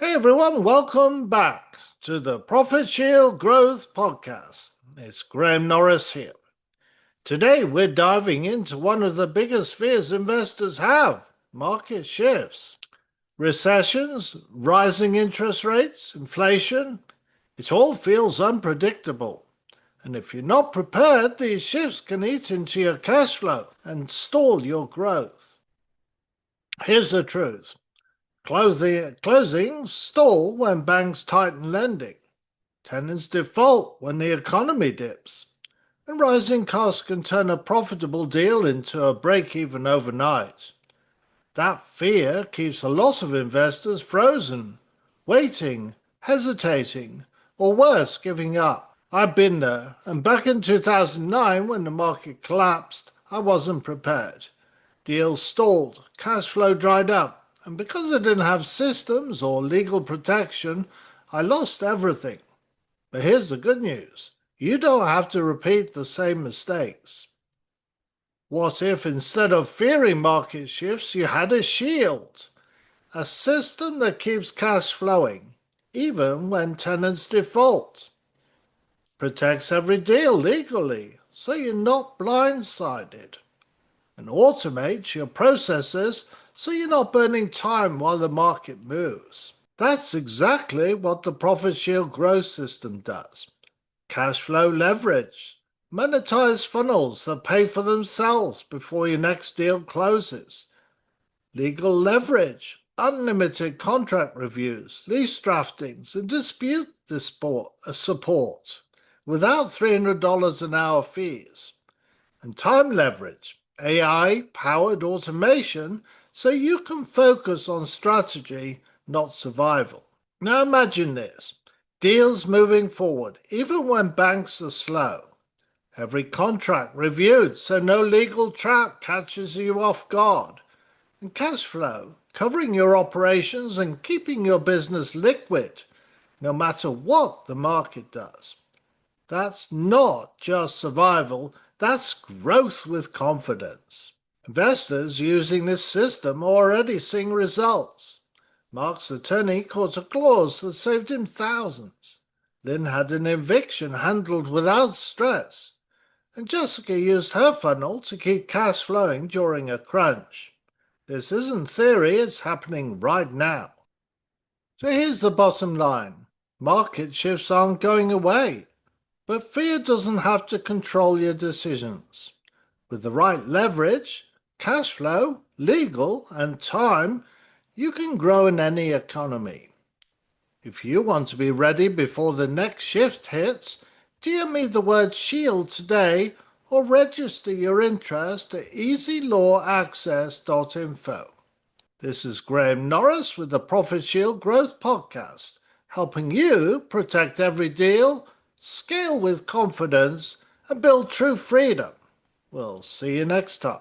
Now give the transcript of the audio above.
Hey everyone, welcome back to the Profit Shield Growth Podcast. It's Graham Norris here. Today we're diving into one of the biggest fears investors have, market shifts. Recessions, rising interest rates, inflation, it all feels unpredictable. And if you're not prepared, these shifts can eat into your cash flow and stall your growth. Here's the truth. Closings stall when banks tighten lending. Tenants default when the economy dips. And rising costs can turn a profitable deal into a break-even overnight. That fear keeps a lot of investors frozen, waiting, hesitating, or worse, giving up. I've been there, and back in 2009 when the market collapsed, I wasn't prepared. Deals stalled, cash flow dried up, and because I didn't have systems or legal protection, I lost everything. But here's the good news. You don't have to repeat the same mistakes. What if instead of fearing market shifts, you had a shield? A system that keeps cash flowing, even when tenants default. Protects every deal legally, so you're not blindsided. And automates your processes so you're not burning time while the market moves. That's exactly what the Profit Shield Growth System does. Cash flow leverage, monetize funnels that pay for themselves before your next deal closes. Legal leverage, unlimited contract reviews, lease draftings, and dispute support without $300 an hour fees. And time leverage, AI-powered automation so you can focus on strategy, not survival. Now imagine this. Deals moving forward, even when banks are slow. Every contract reviewed so no legal trap catches you off guard. And cash flow, covering your operations and keeping your business liquid, no matter what the market does. That's not just survival, that's growth with confidence. Investors using this system are already seeing results. Mark's attorney caught a clause that saved him thousands. Lynn had an eviction handled without stress. And Jessica used her funnel to keep cash flowing during a crunch. This isn't theory, it's happening right now. So here's the bottom line. Market shifts aren't going away. But fear doesn't have to control your decisions. With the right leverage, cash flow, legal, and time, you can grow in any economy. If you want to be ready before the next shift hits, DM me the word SHIELD today or register your interest at ezlawaccess.info. This is Graham Norris with the Profit Shield Growth Podcast, helping you protect every deal, scale with confidence, and build true freedom. We'll see you next time.